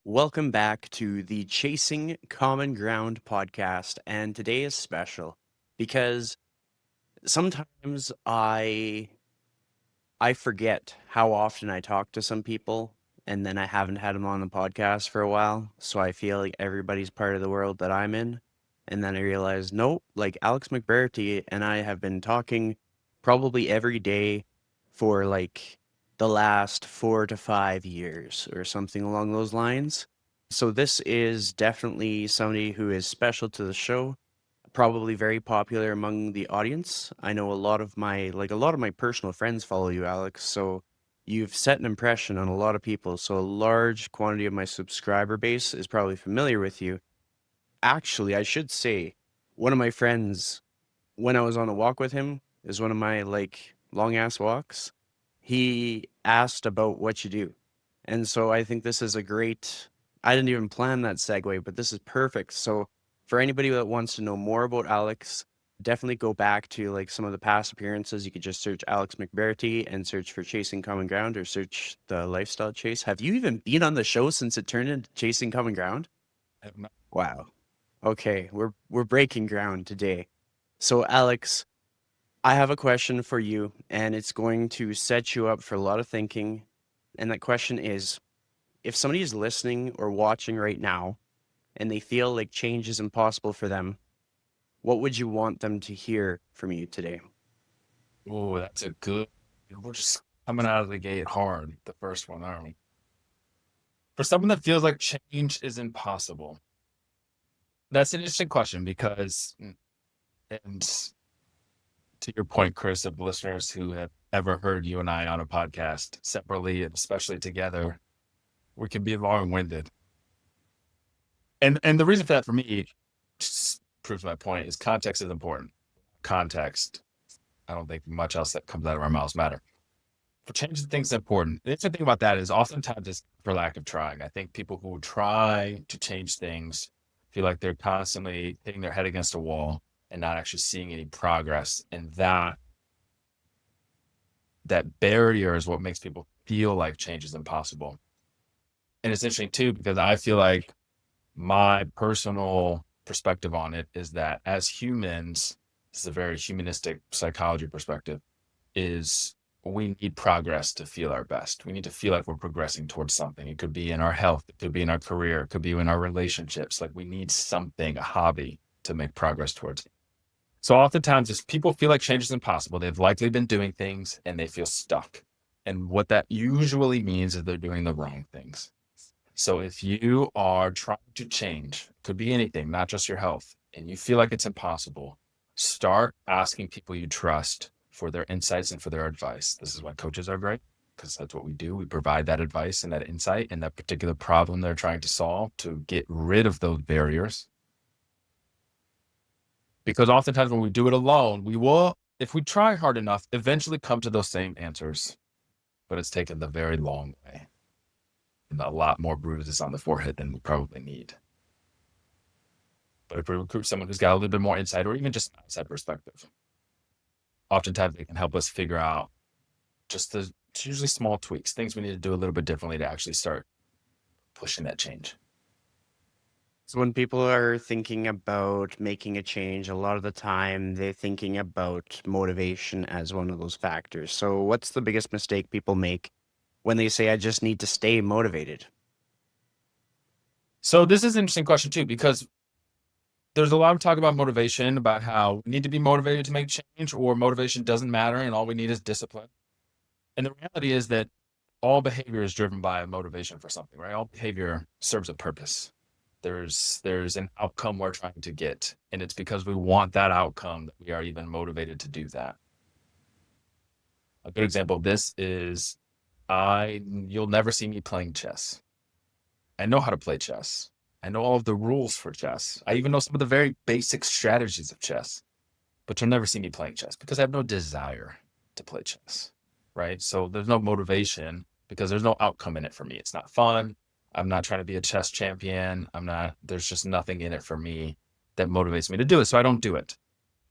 Welcome back to the Chasing Common Ground podcast. And today is special because sometimes I forget how often I talk to some people and then I haven't had them on the podcast for a while. So I feel like everybody's part of the world that I'm in. And then I realize, nope, like Alex McBrairty and I have been talking probably every day for like the last 4 to 5 years or something along those lines. So this is definitely somebody who is special to the show, probably very popular among the audience. I know a lot of my personal friends follow you, Alex. So you've set an impression on a lot of people. So a large quantity of my subscriber base is probably familiar with you. Actually, I should say, one of my friends, when I was on a walk with him, is one of my like long ass walks. He asked about what you do. And so I think this is a great, I didn't even plan that segue, but this is perfect. So for anybody that wants to know more about Alex, definitely go back to like some of the past appearances. You could just search Alex McBrairty and search for Chasing Common Ground or search the Lifestyle Chase. Have you even been on the show since it turned into Chasing Common Ground? I have not. Wow. Okay, we're breaking ground today. So Alex, I have a question for you, and it's going to set you up for a lot of thinking. And that question is, if somebody is listening or watching right now and they feel like change is impossible for them, what would you want them to hear from you today? Oh, that's a good. We're just coming out of the gate hard, the first one, aren't we? For someone that feels like change is impossible, that's an interesting question because, and to your point, Chris, of listeners who have ever heard you and I on a podcast separately and especially together, we can be long-winded. And the reason for that for me just proves my point is context is important. Context. I don't think much else that comes out of our mouths matter. For changing things important. The interesting thing about that is oftentimes it's for lack of trying. I think people who try to change things feel like they're constantly hitting their head against a wall and not actually seeing any progress. And that barrier is what makes people feel like change is impossible. And it's interesting too, because I feel like my personal perspective on it is that as humans, this is a very humanistic psychology perspective, is we need progress to feel our best. We need to feel like we're progressing towards something. It could be in our health, it could be in our career, it could be in our relationships. Like we need something, a hobby to make progress towards. So oftentimes if people feel like change is impossible, they've likely been doing things and they feel stuck. And what that usually means is they're doing the wrong things. So if you are trying to change, could be anything, not just your health, and you feel like it's impossible, start asking people you trust for their insights and for their advice. This is why coaches are great, because that's what we do. We provide that advice and that insight and that particular problem they're trying to solve to get rid of those barriers. Because oftentimes when we do it alone, we will, if we try hard enough, eventually come to those same answers, but it's taken the very long way and a lot more bruises on the forehead than we probably need. But if we recruit someone who's got a little bit more insight or even just an outside perspective, oftentimes they can help us figure out just the usually small tweaks, things we need to do a little bit differently to actually start pushing that change. So when people are thinking about making a change, a lot of the time they're thinking about motivation as one of those factors. So what's the biggest mistake people make when they say, I just need to stay motivated? So this is an interesting question too, because there's a lot of talk about motivation, about how we need to be motivated to make change or motivation doesn't matter and all we need is discipline. And the reality is that all behavior is driven by a motivation for something, right? All behavior serves a purpose. There's an outcome we're trying to get, and it's because we want that outcome that we are even motivated to do that. A good example of this is you'll never see me playing chess. I know how to play chess. I know all of the rules for chess. I even know some of the very basic strategies of chess, but you'll never see me playing chess because I have no desire to play chess, right? So there's no motivation because there's no outcome in it for me. It's not fun. I'm not trying to be a chess champion. There's just nothing in it for me that motivates me to do it. So I don't do it.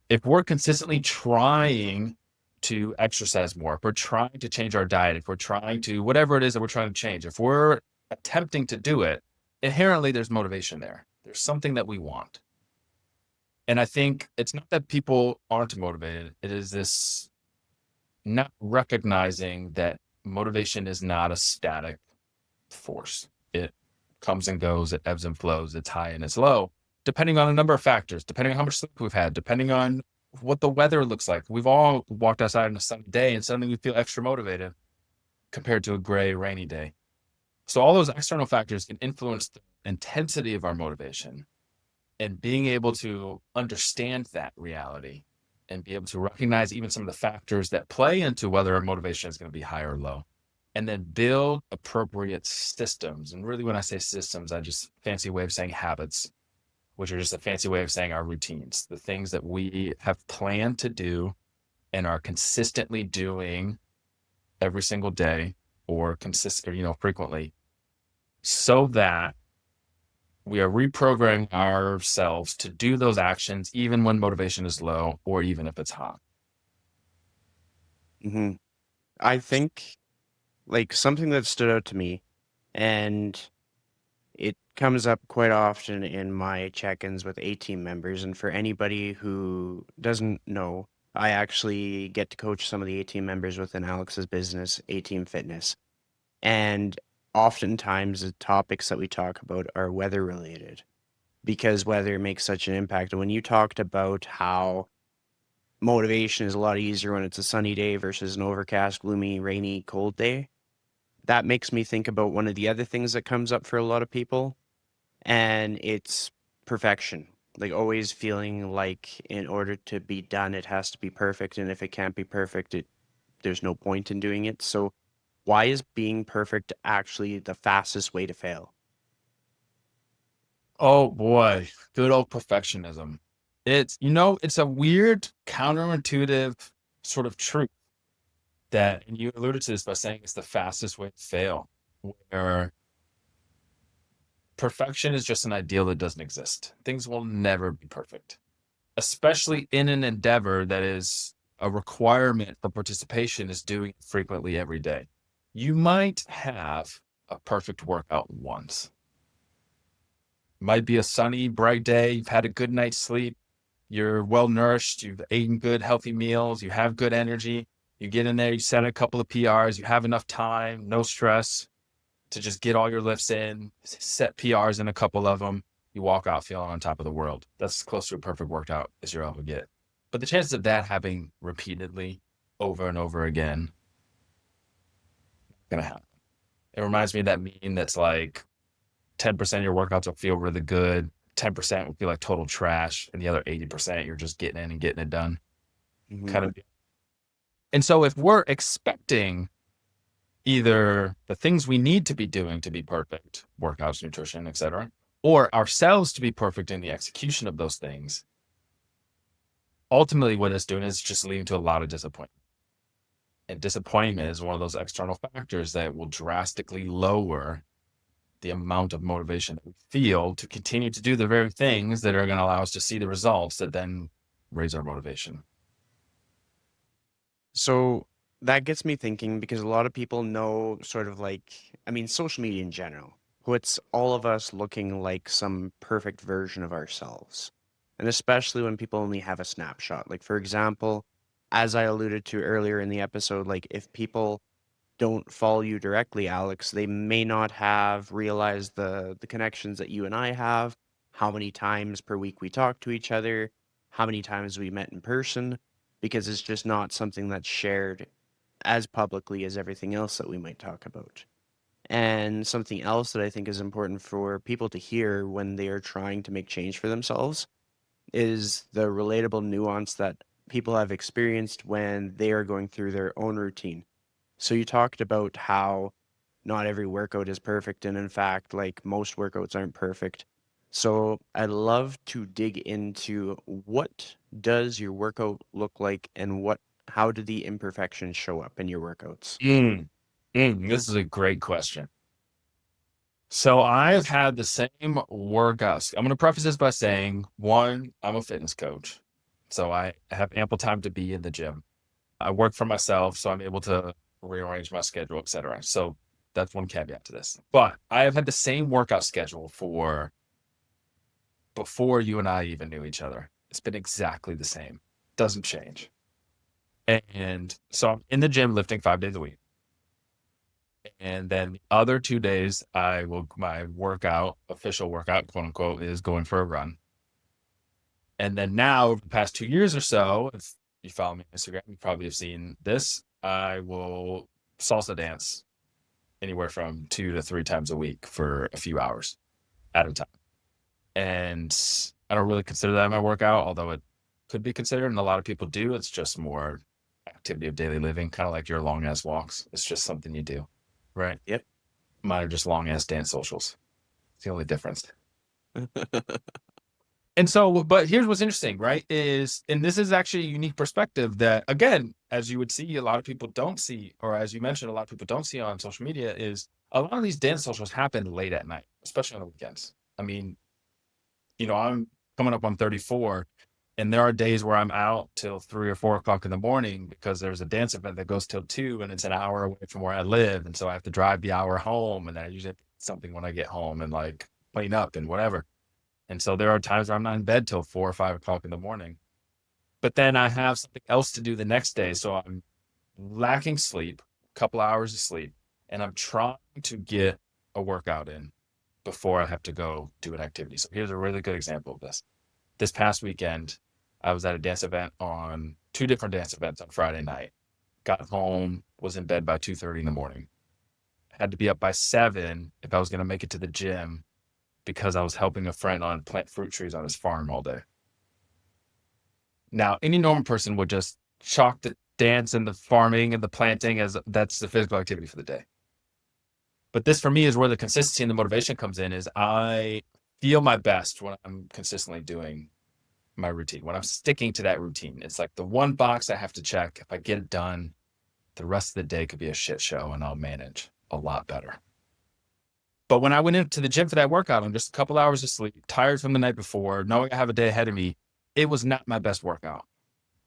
If we're consistently trying to exercise more, if we're trying to change our diet, if we're trying to, whatever it is that we're trying to change, if we're attempting to do it, inherently there's motivation there. There's something that we want. And I think it's not that people aren't motivated. It is this not recognizing that motivation is not a static force. It comes and goes, it ebbs and flows, it's high and it's low, depending on a number of factors, depending on how much sleep we've had, depending on what the weather looks like. We've all walked outside on a sunny day and suddenly we feel extra motivated compared to a gray, rainy day. So all those external factors can influence the intensity of our motivation, and being able to understand that reality and be able to recognize even some of the factors that play into whether our motivation is going to be high or low, and then build appropriate systems. And really, when I say systems, I just fancy way of saying habits, which are just a fancy way of saying our routines, the things that we have planned to do and are consistently doing every single day or frequently, so that we are reprogramming ourselves to do those actions even when motivation is low or even if it's high. Hmm. I think like something that stood out to me, and it comes up quite often in my check-ins with A-team members. And for anybody who doesn't know, I actually get to coach some of the A-team members within Alex's business, A-team Fitness. And oftentimes the topics that we talk about are weather related because weather makes such an impact. And when you talked about how motivation is a lot easier when it's a sunny day versus an overcast, gloomy, rainy, cold day, that makes me think about one of the other things that comes up for a lot of people, and it's perfection. Like always feeling like in order to be done, it has to be perfect. And if it can't be perfect, there's no point in doing it. So why is being perfect actually the fastest way to fail? Oh boy, good old perfectionism. It's a weird counterintuitive sort of truth that, and you alluded to this by saying it's the fastest way to fail, where perfection is just an ideal that doesn't exist. Things will never be perfect, especially in an endeavor that is a requirement for participation is doing it frequently every day. You might have a perfect workout once. Might be a sunny, bright day. You've had a good night's sleep. You're well nourished. You've eaten good, healthy meals. You have good energy. You get in there, you set a couple of PRs. You have enough time, no stress to just get all your lifts in, set PRs in a couple of them. You walk out feeling on top of the world. That's close to a perfect workout as you're ever get. But the chances of that happening repeatedly over and over again, gonna happen. It reminds me of that meme that's like 10% of your workouts will feel really good, 10% will feel like total trash, and the other 80% you're just getting in and getting it done. Hmm. Kind of. And so if we're expecting either the things we need to be doing to be perfect, workouts, nutrition, etc., or ourselves to be perfect in the execution of those things, ultimately what it's doing is just leading to a lot of disappointment. And disappointment is one of those external factors that will drastically lower the amount of motivation that we feel to continue to do the very things that are going to allow us to see the results that then raise our motivation. So that gets me thinking because a lot of people know sort of like, I mean, social media in general puts all of us looking like some perfect version of ourselves. And especially when people only have a snapshot. Like, for example, as I alluded to earlier in the episode, like if people don't follow you directly, Alex, they may not have realized the connections that you and I have, how many times per week we talk to each other, how many times we met in person, because it's just not something that's shared as publicly as everything else that we might talk about. And something else that I think is important for people to hear when they are trying to make change for themselves is the relatable nuance that people have experienced when they are going through their own routine. So you talked about how not every workout is perfect, and in fact, like most workouts aren't perfect. So I'd love to dig into what does your workout look like and how do the imperfections show up in your workouts? This is a great question. So I've had the same workouts. I'm going to preface this by saying, one, I'm a fitness coach. So I have ample time to be in the gym. I work for myself, so I'm able to rearrange my schedule, etc. So That's one caveat to this. But I have had the same workout schedule for before you and I even knew each other. It's been exactly the same. Doesn't change. And so I'm in the gym lifting 5 days a week. And then the other 2 days, my workout, official workout, quote unquote, is going for a run. And then now, over the past 2 years or so, if you follow me on Instagram, you probably have seen this. I will salsa dance anywhere from 2 to 3 times a week for a few hours at a time. And I don't really consider that my workout, although it could be considered, and a lot of people do. It's just more activity of daily living, kind of like your long ass walks. It's just something you do, right? Yep. Mine are just long ass dance socials. It's the only difference. And so, but here's what's interesting, right? And this is actually a unique perspective that, again, as you would see, a lot of people don't see, or as you mentioned, a lot of people don't see on social media, is a lot of these dance socials happen late at night, especially on the weekends. I mean, I'm coming up on 34, and there are days where I'm out till 3 or 4 o'clock in the morning because there's a dance event that goes till 2, and it's an hour away from where I live. And so I have to drive the hour home, and then I usually have to eat something when I get home and like clean up and whatever. And so there are times where I'm not in bed till 4 or 5 o'clock in the morning. But then I have something else to do the next day. So I'm lacking sleep, a couple hours of sleep, and I'm trying to get a workout in before I have to go do an activity. So here's a really good example of this. This past weekend, I was at a dance event on 2 different dance events on Friday night. Got home, was in bed by 2:30 in the morning. Had to be up by 7 if I was going to make it to the gym because I was helping a friend on plant fruit trees on his farm all day. Now, any normal person would just chalk the dance and the farming and the planting as that's the physical activity for the day. But this for me is where the consistency and the motivation comes in, is I feel my best when I'm consistently doing my routine, when I'm sticking to that routine. It's like the one box I have to check. If I get it done, the rest of the day could be a shit show and I'll manage a lot better. But when I went into the gym for that workout on just a couple hours of sleep, tired from the night before, knowing I have a day ahead of me, it was not my best workout.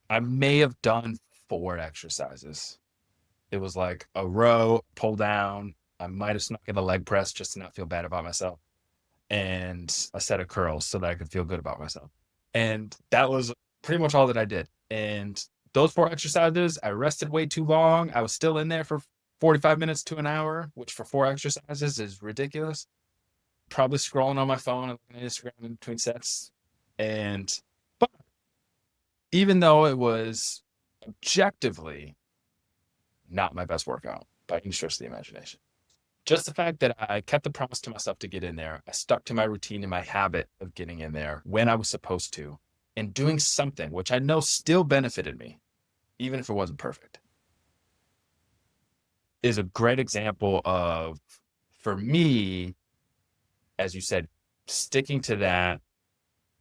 I may have done 4 exercises. It was like a row, pull down. I might have snuck in a leg press just to not feel bad about myself, and a set of curls so that I could feel good about myself. And that was pretty much all that I did. And those 4 exercises, I rested way too long. I was still in there for 45 minutes to an hour, which for 4 exercises is ridiculous. Probably scrolling on my phone and looking at Instagram in between sets. But even though it was objectively not my best workout by any stretch of the imagination, just the fact that I kept the promise to myself to get in there, I stuck to my routine and my habit of getting in there when I was supposed to, and doing something which I know still benefited me, even if it wasn't perfect, is a great example of, for me, as you said, sticking to that,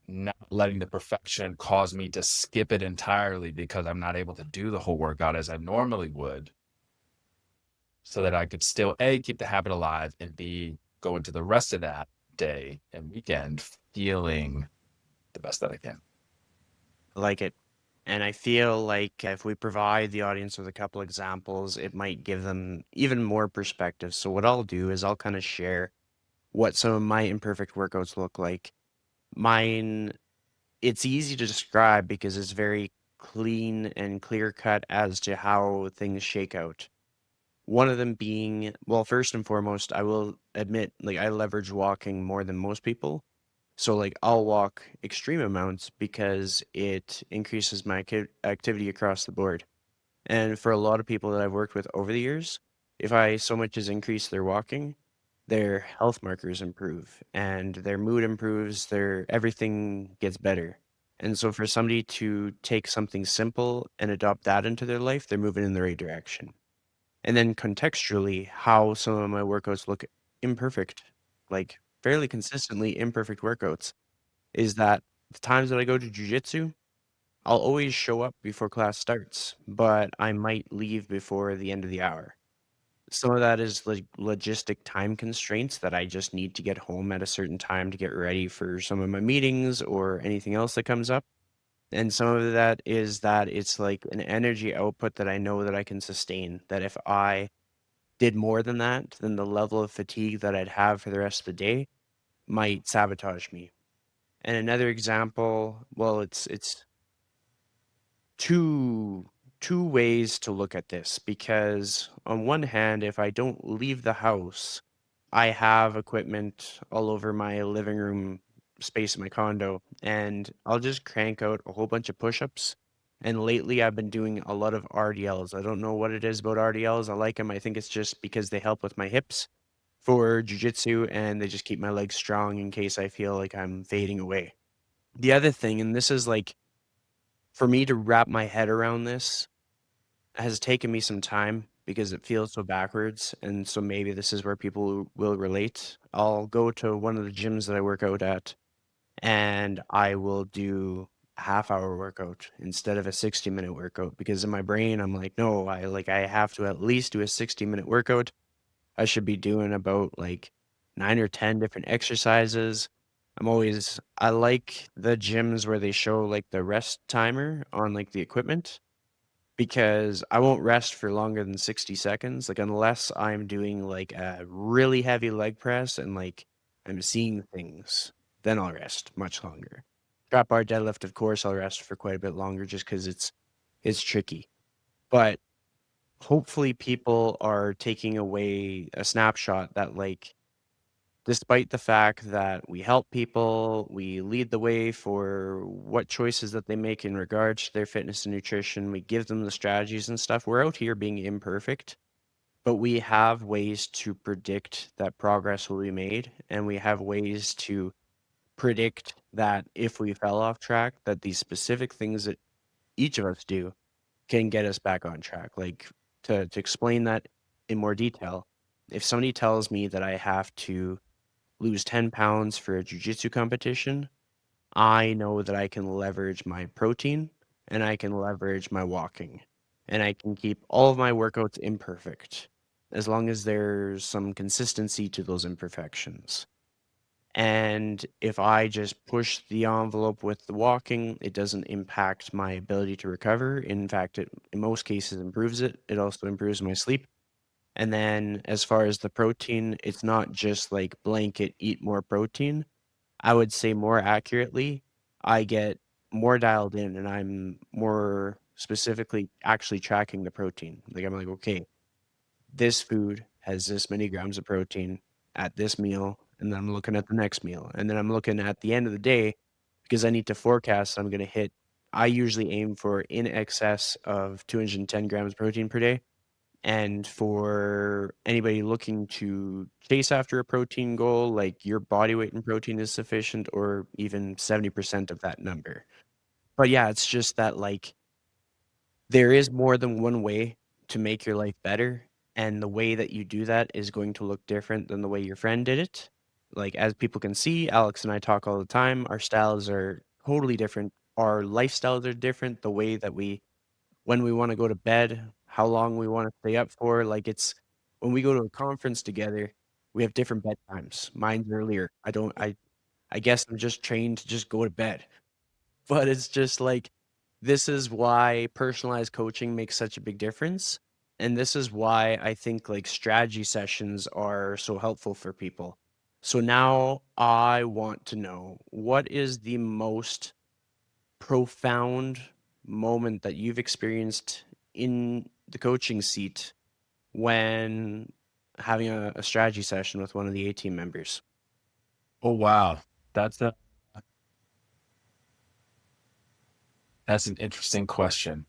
not letting the perfection cause me to skip it entirely because I'm not able to do the whole workout as I normally would, so that I could still A, keep the habit alive, and B, go into the rest of that day and weekend feeling the best that I can. Like it. And I feel like if we provide the audience with a couple examples, it might give them even more perspective. So what I'll do is I'll kind of share what some of my imperfect workouts look like. Mine, it's easy to describe because it's very clean and clear cut as to how things shake out. One of them being, well, first and foremost, I will admit, like, I leverage walking more than most people. So, like, I'll walk extreme amounts because it increases my activity across the board. And for a lot of people that I've worked with over the years, if I so much as increase their walking, their health markers improve and their mood improves, their everything gets better. And so for somebody to take something simple and adopt that into their life, they're moving in the right direction. And then contextually, how some of my workouts look imperfect, like fairly consistently imperfect workouts, is that the times that I go to jujitsu, I'll always show up before class starts, but I might leave before the end of the hour. Some of that is like logistic time constraints that I just need to get home at a certain time to get ready for some of my meetings or anything else that comes up. And some of that is that it's like an energy output that I know that I can sustain. That if I did more than that, then the level of fatigue that I'd have for the rest of the day might sabotage me. And another example, well, it's two two ways to look at this because on one hand, if I don't leave the house, I have equipment all over my living room space in my condo, and I'll just crank out a whole bunch of push-ups. And lately I've been doing a lot of RDLs. I don't know what it is about RDLs. I like them. I think it's just because they help with my hips for jujitsu and they just keep my legs strong in case I feel like I'm fading away. The other thing, and this is like for me to wrap my head around this has taken me some time because it feels so backwards. And so maybe this is where people will relate. I'll go to one of the gyms that I work out at and I will do a half-hour workout instead of a 60-minute workout because in my brain I'm like, no, I have to at least do a 60-minute workout. I should be doing about like 9 or 10 different exercises. I like the gyms where they show like the rest timer on like the equipment because I won't rest for longer than 60 seconds. Like unless I'm doing like a really heavy leg press and like I'm seeing things, then I'll rest much longer. Drop bar deadlift, of course, I'll rest for quite a bit longer just because it's tricky. But hopefully people are taking away a snapshot that like despite the fact that we help people, we lead the way for what choices that they make in regards to their fitness and nutrition, we give them the strategies and stuff. We're out here being imperfect, but we have ways to predict that progress will be made, and we have ways to predict that if we fell off track, that these specific things that each of us do can get us back on track. Like to explain that in more detail, if somebody tells me that I have to lose 10 pounds for a jujitsu competition, I know that I can leverage my protein and I can leverage my walking. And I can keep all of my workouts imperfect as long as there's some consistency to those imperfections. And if I just push the envelope with the walking, it doesn't impact my ability to recover. In fact, it in most cases improves it. It also improves my sleep. And then as far as the protein, it's not just like blanket eat more protein. I would say more accurately, I get more dialed in and I'm more specifically actually tracking the protein. Like I'm like, okay, this food has this many grams of protein at this meal, and then I'm looking at the next meal. And then I'm looking at the end of the day because I need to forecast I'm gonna hit I usually aim for in excess of 210 grams of protein per day. And for anybody looking to chase after a protein goal, like your body weight in protein is sufficient or even 70% of that number. But yeah, it's just that like there is more than one way to make your life better. And the way that you do that is going to look different than the way your friend did it. Like, as people can see, Alex and I talk all the time. Our styles are totally different. Our lifestyles are different. The way that when we want to go to bed, how long we want to stay up for. Like it's when we go to a conference together, we have different bedtimes. Mine's earlier. I guess I'm just trained to just go to bed. But it's just like this is why personalized coaching makes such a big difference. And this is why I think like strategy sessions are so helpful for people. So now I want to know what is the most profound moment that you've experienced in the coaching seat when having a strategy session with one of the A team members? Oh wow, that's a that's an interesting question.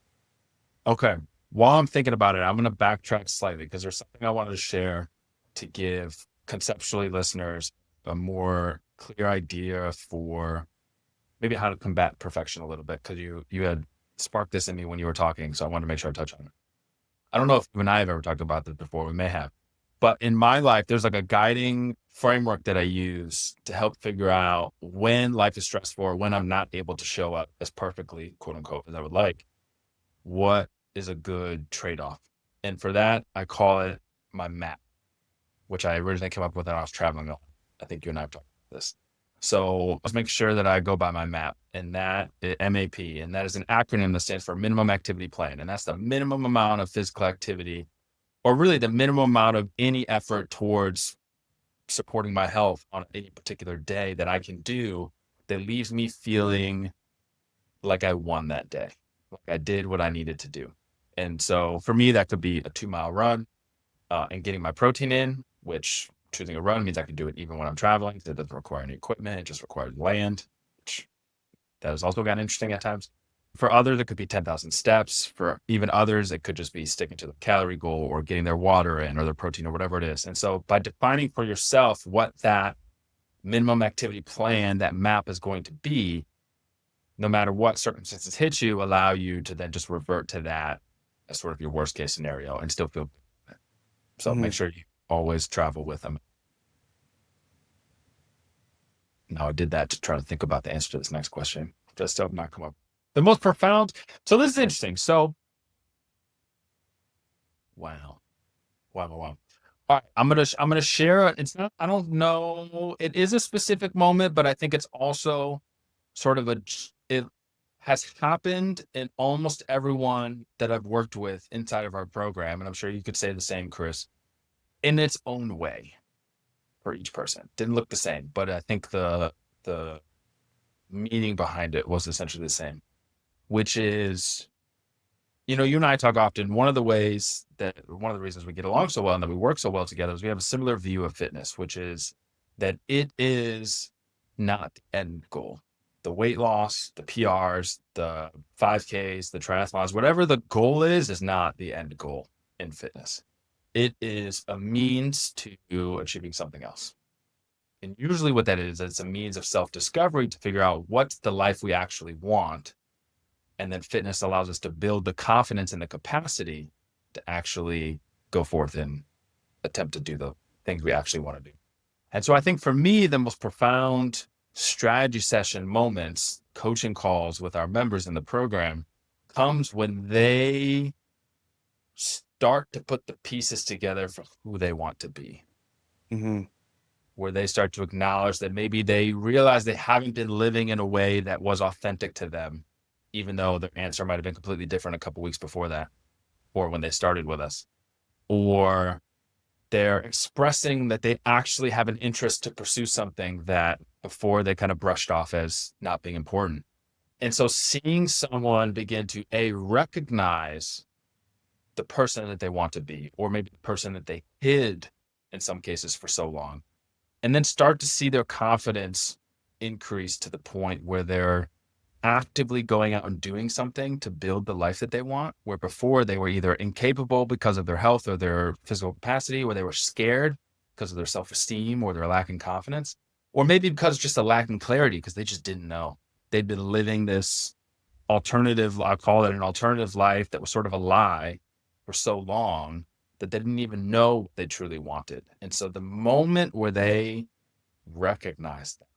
Okay, while I'm thinking about it, I'm going to backtrack slightly because there's something I wanted to share to give conceptually listeners a more clear idea for maybe how to combat perfection a little bit because you had sparked this in me when you were talking, so I wanted to make sure I touch on it. I don't know if you and I have ever talked about this before. We may have. But in my life, there's like a guiding framework that I use to help figure out when life is stressful or when I'm not able to show up as perfectly, quote unquote, as I would like. What is a good trade off? And for that, I call it my map, which I originally came up with when I was traveling. I think you and I have talked about this. So let's make sure that I go by my map, and that MAP, and that is an acronym that stands for minimum activity plan. And that's the minimum amount of physical activity or really the minimum amount of any effort towards supporting my health on any particular day that I can do that leaves me feeling like I won that day, like I did what I needed to do. And so for me, that could be a 2 mile run and getting my protein in, which choosing a run means I can do it even when I'm traveling. It doesn't require any equipment, it just requires land, which that has also gotten interesting at times. For others, it could be 10,000 steps. For even others, it could just be sticking to the calorie goal or getting their water in or their protein or whatever it is. And so by defining for yourself what that minimum activity plan, that map is going to be, no matter what circumstances hit you, allow you to then just revert to that as sort of your worst case scenario and still feel good. So make Mhm. sure you always travel with them. Now I did that to try to think about the answer to this next question. Just have not come up. The most profound. So this is interesting. So wow. Wow. All right. I'm gonna share it. It's not, I don't know. It is a specific moment, but I think it's also sort of it has happened in almost everyone that I've worked with inside of our program. And I'm sure you could say the same, Chris, in its own way for each person. Didn't look the same, but I think the meaning behind it was essentially the same, which is, you and I talk often. One of the reasons we get along so well and that we work so well together is we have a similar view of fitness, which is that it is not the end goal. The weight loss, the PRs, the 5Ks, the triathlons, whatever the goal is not the end goal in fitness. It is a means to achieving something else. And usually what that is, it's a means of self-discovery to figure out what's the life we actually want. And then fitness allows us to build the confidence and the capacity to actually go forth and attempt to do the things we actually want to do. And so I think for me, the most profound strategy session moments, coaching calls with our members in the program, comes when they start to put the pieces together for who they want to be. Mhm. Where they start to acknowledge that maybe they realize they haven't been living in a way that was authentic to them, even though their answer might have been completely different a couple weeks before that, or when they started with us. Or they're expressing that they actually have an interest to pursue something that before they kind of brushed off as not being important. And so seeing someone begin to recognize the person that they want to be, or maybe the person that they hid in some cases for so long, and then start to see their confidence increase to the point where they're actively going out and doing something to build the life that they want, where before they were either incapable because of their health or their physical capacity, or they were scared because of their self-esteem or their lacking confidence, or maybe because just a lacking clarity because they just didn't know. They'd been living this alternative, I'll call it an alternative life that was sort of a lie for so long that they didn't even know what they truly wanted. And so the moment where they recognize that,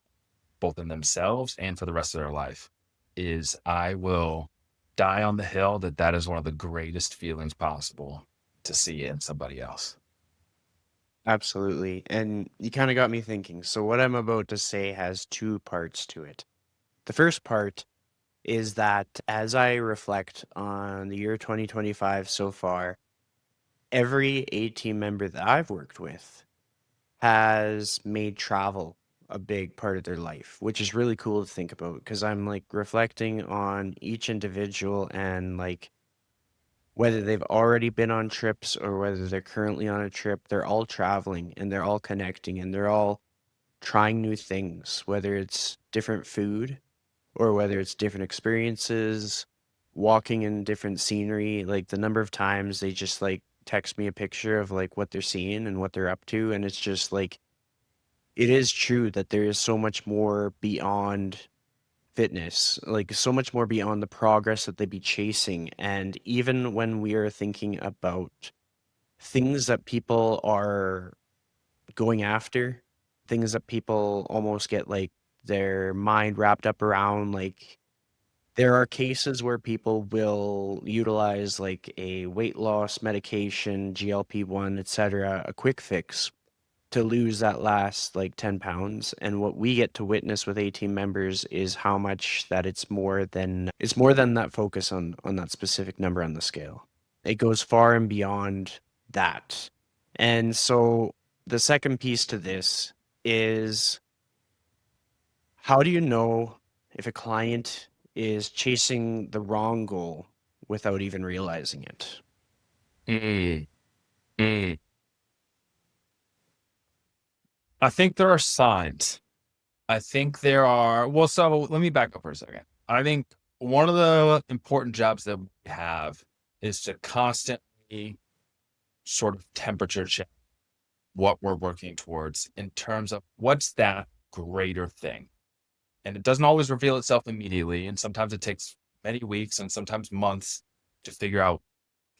both in themselves and for the rest of their life, is I will die on the hill that is one of the greatest feelings possible to see in somebody else. Absolutely. And you kind of got me thinking. So, what I'm about to say has two parts to it. The first part is that as I reflect on the year 2025 so far, every A team member that I've worked with has made travel a big part of their life, which is really cool to think about because I'm like reflecting on each individual and like whether they've already been on trips or whether they're currently on a trip, they're all traveling and they're all connecting and they're all trying new things, whether it's different food or whether it's different experiences, walking in different scenery. Like the number of times they just like text me a picture of like what they're seeing and what they're up to. And it's just like, it is true that there is so much more beyond fitness, like so much more beyond the progress that they be chasing. And even when we are thinking about things that people are going after, things that people almost get like their mind wrapped up around, like there are cases where people will utilize like a weight loss medication, GLP-1, etc., a quick fix to lose that last like 10 pounds. And what we get to witness with 18 members is how much that it's more than that focus on that specific number on the scale. It goes far and beyond that. And so the second piece to this is, how do you know if a client is chasing the wrong goal without even realizing it? Mm, mm. I think there are signs. I think there are, well, so let me back up for a second. I think one of the important jobs that we have is to constantly sort of temperature check what we're working towards in terms of what's that greater thing. And it doesn't always reveal itself immediately. And sometimes it takes many weeks and sometimes months to figure out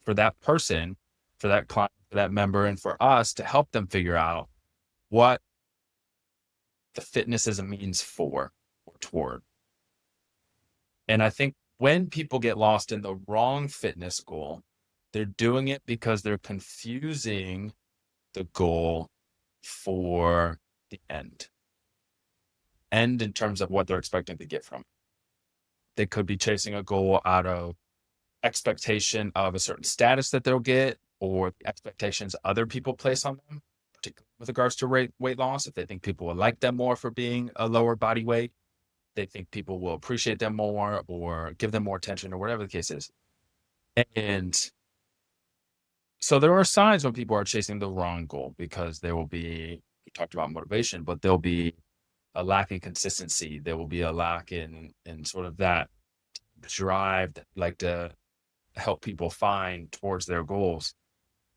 for that person, for that client, for that member, and for us to help them figure out what the fitness is a means for or toward. And I think when people get lost in the wrong fitness goal, they're doing it because they're confusing the goal for the end in terms of what they're expecting to get from it. They could be chasing a goal out of expectation of a certain status that they'll get or the expectations other people place on them, particularly with regards to weight loss. If they think people will like them more for being a lower body weight, they think people will appreciate them more or give them more attention or whatever the case is. And so there are signs when people are chasing the wrong goal because there will be, we talked about motivation, but there'll be a lack in consistency. There will be a lack in sort of that drive that like to help people find towards their goals.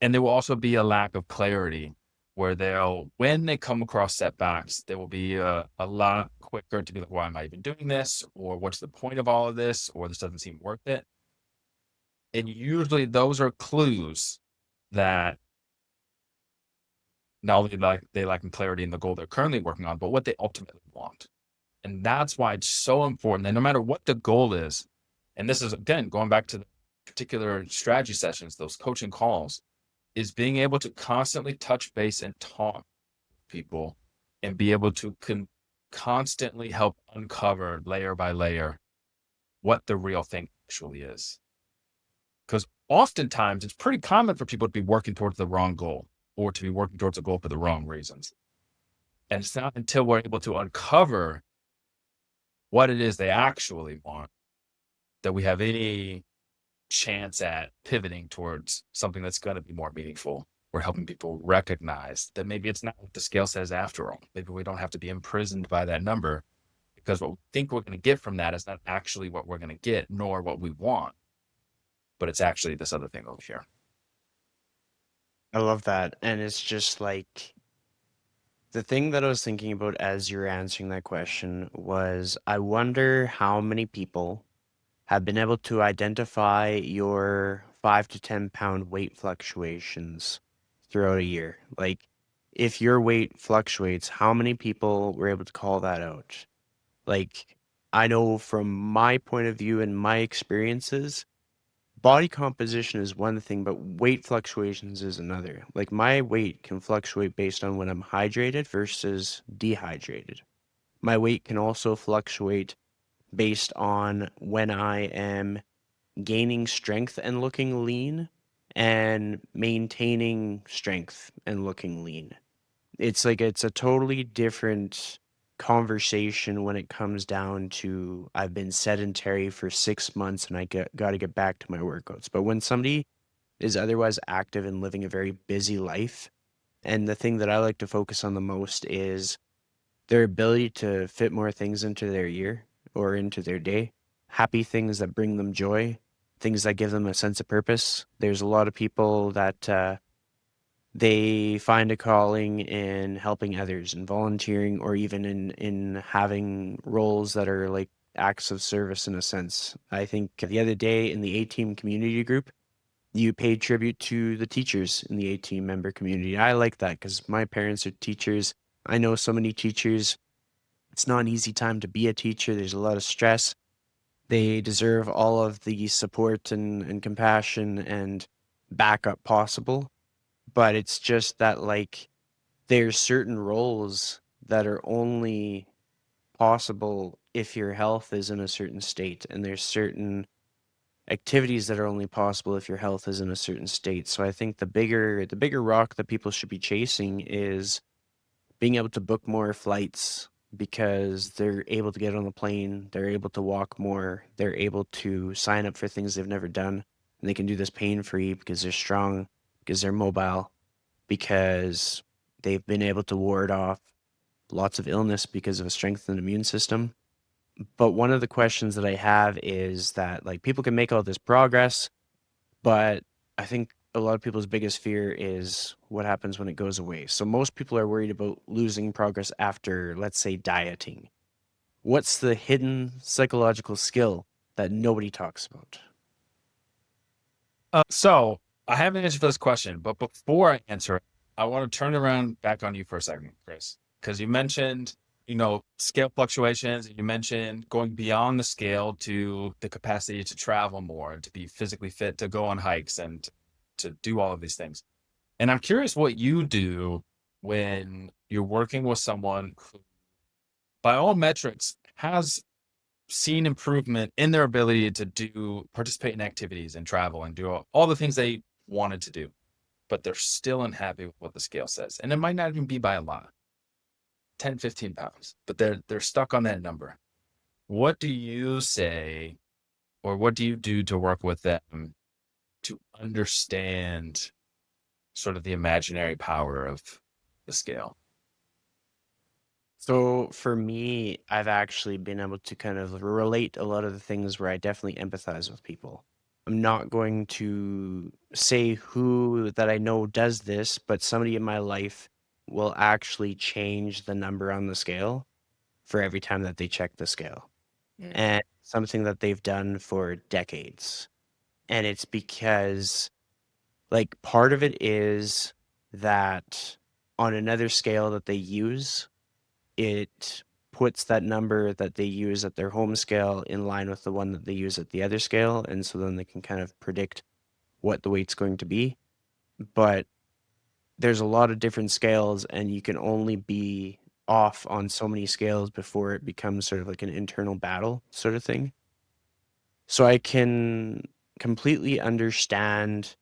And there will also be a lack of clarity where they'll, when they come across setbacks, there will be a lot quicker to be like, why am I even doing this? Or what's the point of all of this? Or this doesn't seem worth it. And usually those are clues that not only like they lack in clarity in the goal they're currently working on, but what they ultimately want. And that's why it's so important that no matter what the goal is, and this is again going back to the particular strategy sessions, those coaching calls, is being able to constantly touch base and talk to people and be able to constantly help uncover layer by layer what the real thing actually is. Because oftentimes it's pretty common for people to be working towards the wrong goal or to be working towards a goal for the wrong reasons. And it's not until we're able to uncover what it is they actually want that we have any chance at pivoting towards something that's going to be more meaningful. We're helping people recognize that maybe it's not what the scale says after all. Maybe we don't have to be imprisoned by that number because what we think we're going to get from that is not actually what we're going to get, nor what we want, but it's actually this other thing over here. I love that. And it's just like, the thing that I was thinking about as you're answering that question was, I wonder how many people have been able to identify your 5 to 10 pound weight fluctuations throughout a year. Like, if your weight fluctuates, how many people were able to call that out? Like, I know from my point of view and my experiences, body composition is one thing, but weight fluctuations is another. Like, my weight can fluctuate based on when I'm hydrated versus dehydrated. My weight can also fluctuate based on when I am gaining strength and looking lean and maintaining strength and looking lean. It's like it's a totally different conversation when it comes down to, I've been sedentary for 6 months and got to get back to my workouts. But when somebody is otherwise active and living a very busy life, and the thing that I like to focus on the most is their ability to fit more things into their year or into their day, happy things that bring them joy, things that give them a sense of purpose. There's a lot of people that they find a calling in helping others and volunteering, or even in having roles that are like acts of service in a sense. I think the other day in the A-team community group, you paid tribute to the teachers in the A-team member community. I like that because my parents are teachers. I know so many teachers. It's not an easy time to be a teacher. There's a lot of stress. They deserve all of the support and compassion and backup possible. But it's just that, like, there's certain roles that are only possible if your health is in a certain state. And there's certain activities that are only possible if your health is in a certain state. So I think the bigger rock that people should be chasing is being able to book more flights because they're able to get on the plane, they're able to walk more, they're able to sign up for things they've never done, and they can do this pain-free because they're strong, because they're mobile, because they've been able to ward off lots of illness because of a strengthened immune system. But one of the questions that I have is that like people can make all this progress, but I think a lot of people's biggest fear is what happens when it goes away. So most people are worried about losing progress after, let's say, dieting. What's the hidden psychological skill that nobody talks about? So I have an answer for this question, but before I answer it, I want to turn around back on you for a second, Chris, because you mentioned, scale fluctuations, and you mentioned going beyond the scale to the capacity to travel more, to be physically fit, to go on hikes, and to do all of these things. And I'm curious what you do when you're working with someone who, by all metrics, has seen improvement in their ability to participate in activities and travel and do all the things they wanted to do, but they're still unhappy with what the scale says. And it might not even be by a lot, 10, 15 pounds, but they're stuck on that number. What do you say, or what do you do to work with them to understand sort of the imaginary power of the scale? So for me, I've actually been able to kind of relate a lot of the things where I definitely empathize with people. I'm not going to say who that I know does this, but somebody in my life will actually change the number on the scale for every time that they check the scale. And something that they've done for decades. And it's because, like, part of it is that on another scale that they use, it puts that number that they use at their home scale in line with the one that they use at the other scale. And so then they can kind of predict what the weight's going to be. But there's a lot of different scales, and you can only be off on so many scales before it becomes sort of like an internal battle sort of thing. So I can completely understand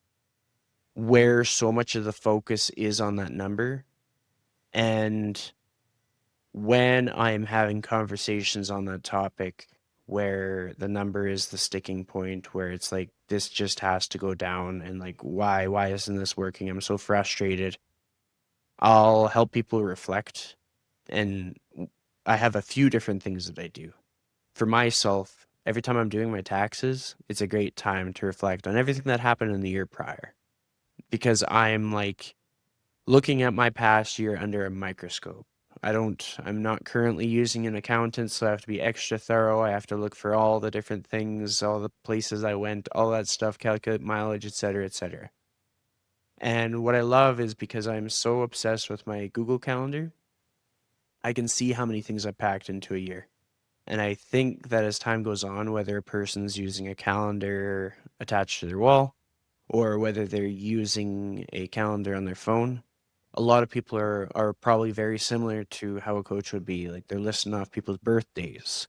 where so much of the focus is on that number. And when I'm having conversations on that topic where the number is the sticking point, where it's like, this just has to go down, and like, why isn't this working? I'm so frustrated. I'll help people reflect. And I have a few different things that I do. For myself, every time I'm doing my taxes, it's a great time to reflect on everything that happened in the year prior because I'm like looking at my past year under a microscope. I'm not currently using an accountant, so I have to be extra thorough. I have to look for all the different things, all the places I went, all that stuff, calculate mileage, etc., etc. And what I love is because I'm so obsessed with my Google Calendar, I can see how many things I packed into a year. And I think that as time goes on, whether a person's using a calendar attached to their wall or whether they're using a calendar on their phone, a lot of people are probably very similar to how a coach would be. Like they're listing off people's birthdays.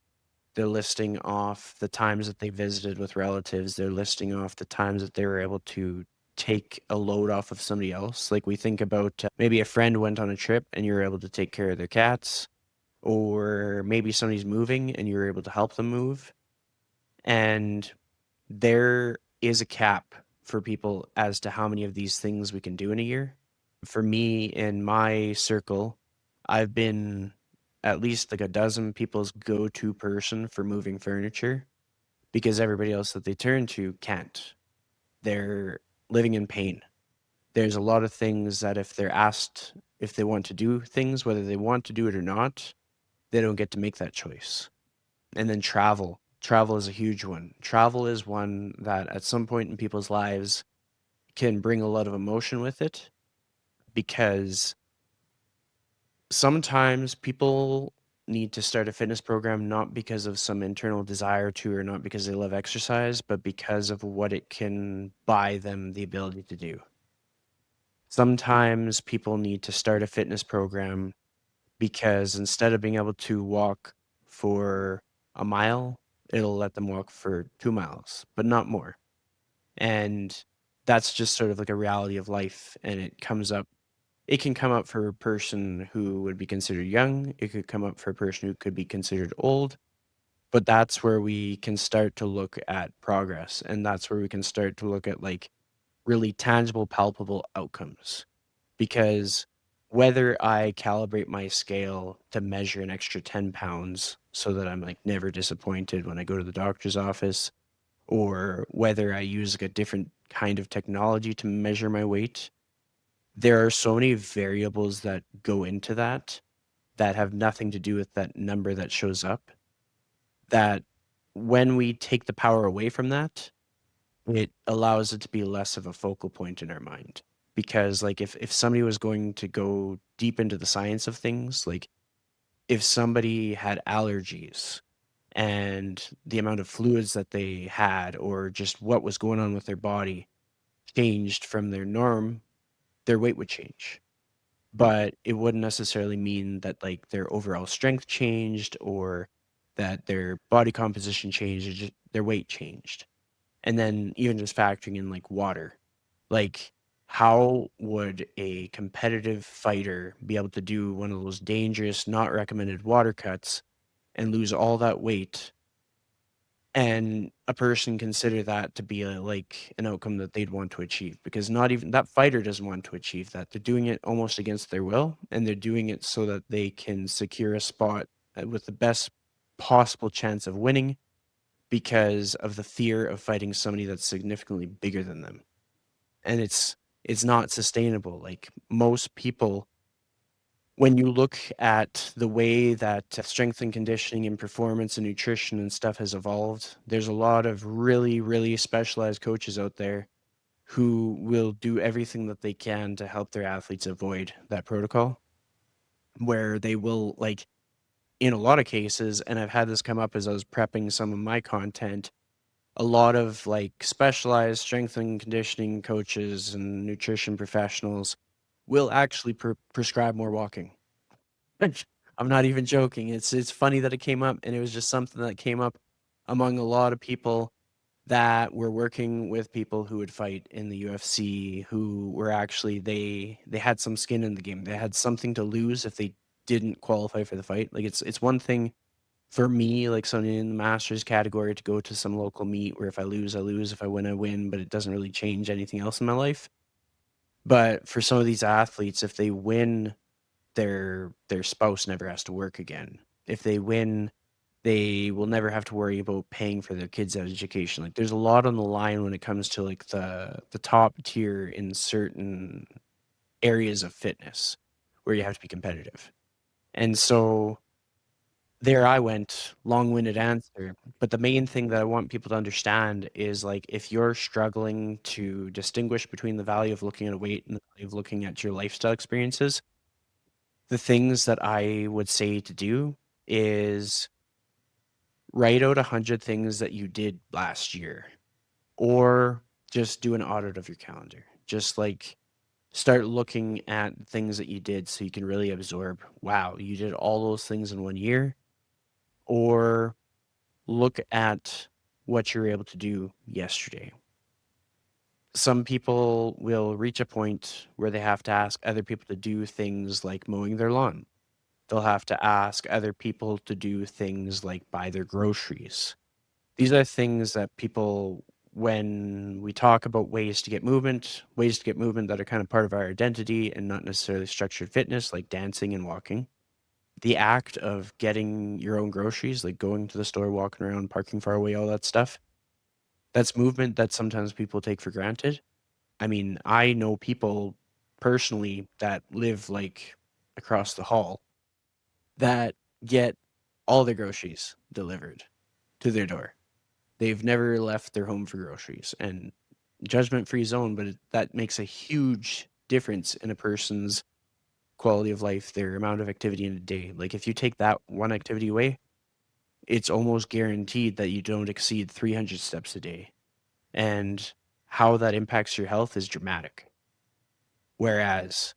They're listing off the times that they visited with relatives. They're listing off the times that they were able to take a load off of somebody else. Like we think about maybe a friend went on a trip and you were able to take care of their cats, or maybe somebody's moving and you were able to help them move. And there is a cap for people as to how many of these things we can do in a year. For me, in my circle, I've been at least like a dozen people's go-to person for moving furniture because everybody else that they turn to can't. They're living in pain. There's a lot of things that if they're asked if they want to do things, whether they want to do it or not, they don't get to make that choice. And then travel. Travel is a huge one. Travel is one that at some point in people's lives can bring a lot of emotion with it because sometimes people need to start a fitness program not because of some internal desire to or not because they love exercise, but because of what it can buy them the ability to do. Sometimes people need to start a fitness program because instead of being able to walk for a mile it'll let them walk for 2 miles, but not more. And that's just sort of like a reality of life. And it can come up for a person who would be considered young. It could come up for a person who could be considered old. But that's where we can start to look at progress. And that's where we can start to look at like really tangible, palpable outcomes. Because whether I calibrate my scale to measure an extra 10 pounds so that I'm like never disappointed when I go to the doctor's office, or whether I use like a different kind of technology to measure my weight, there are so many variables that go into that that have nothing to do with that number that shows up, that when we take the power away from that, it allows it to be less of a focal point in our mind. Because like if somebody was going to go deep into the science of things, like if somebody had allergies and the amount of fluids that they had or just what was going on with their body changed from their norm, their weight would change. But it wouldn't necessarily mean that like their overall strength changed or that their body composition changed, or just their weight changed. And then even just factoring in like water, like how would a competitive fighter be able to do one of those dangerous, not recommended water cuts and lose all that weight, and a person consider that to be like an outcome that they'd want to achieve? Because not even that fighter doesn't want to achieve that. They're doing it almost against their will, and they're doing it so that they can secure a spot with the best possible chance of winning, because of the fear of fighting somebody that's significantly bigger than them. And it's not sustainable. Like most people, when you look at the way that strength and conditioning and performance and nutrition and stuff has evolved, there's a lot of really, really specialized coaches out there who will do everything that they can to help their athletes avoid that protocol, where they will, like, in a lot of cases, and I've had this come up as I was prepping some of my content, a lot of like specialized strength and conditioning coaches and nutrition professionals will actually prescribe more walking. I'm not even joking. It's funny that it came up, and it was just something that came up among a lot of people that were working with people who would fight in the UFC, who were actually they had some skin in the game. They had something to lose if they didn't qualify for the fight. Like it's one thing for me, like something in the masters category, to go to some local meet where if I lose, I lose, if I win, I win, but it doesn't really change anything else in my life. But for some of these athletes, if they win, their spouse never has to work again. If they win, they will never have to worry about paying for their kids' education. Like there's a lot on the line when it comes to like the top tier in certain areas of fitness where you have to be competitive. And so there I went, long-winded answer. But the main thing that I want people to understand is like if you're struggling to distinguish between the value of looking at a weight and the value of looking at your lifestyle experiences, the things that I would say to do is write out 100 things that you did last year, or just do an audit of your calendar. Just like start looking at things that you did so you can really absorb, wow, you did all those things in 1 year. Or look at what you're able to do yesterday. Some people will reach a point where they have to ask other people to do things like mowing their lawn. They'll have to ask other people to do things like buy their groceries. These are things that people, when we talk about ways to get movement that are kind of part of our identity and not necessarily structured fitness, like dancing and walking, the act of getting your own groceries, like going to the store, walking around, parking far away, all that stuff, that's movement that sometimes people take for granted. I mean, I know people personally that live like across the hall that get all their groceries delivered to their door. They've never left their home for groceries, and judgment free zone, but that makes a huge difference in a person's quality of life, their amount of activity in a day. Like if you take that one activity away, it's almost guaranteed that you don't exceed 300 steps a day. And how that impacts your health is dramatic. Whereas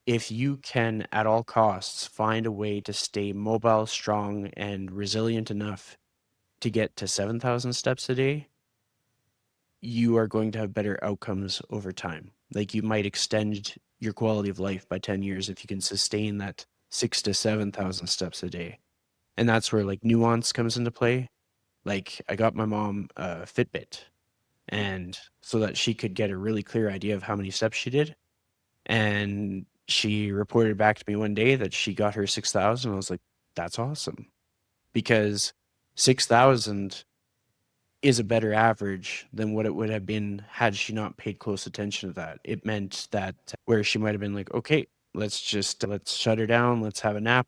if you can at all costs find a way to stay mobile, strong, and resilient enough to get to 7,000 steps a day, you are going to have better outcomes over time. Like you might extend your quality of life by 10 years if you can sustain that 6 to 7,000 steps a day. And that's where like nuance comes into play. Like I got my mom a Fitbit, and so that she could get a really clear idea of how many steps she did. And she reported back to me one day that she got her 6,000. I was like, that's awesome, because 6,000 is a better average than what it would have been had she not paid close attention to that. It meant that where she might have been like, okay, let's shut her down, let's have a nap,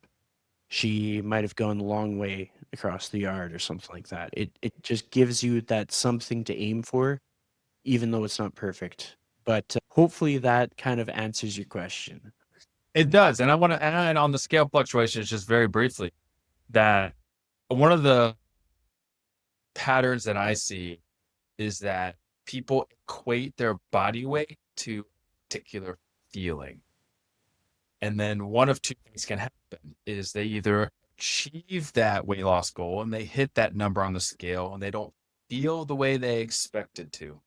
she might have gone the long way across the yard or something like that. It just gives you that something to aim for, even though it's not perfect. But hopefully that kind of answers your question. It does. And I want to add on the scale fluctuations just very briefly that one of the patterns that I see is that people equate their body weight to particular feeling. And then one of two things can happen is they either achieve that weight loss goal and they hit that number on the scale and they don't feel the way they expected to.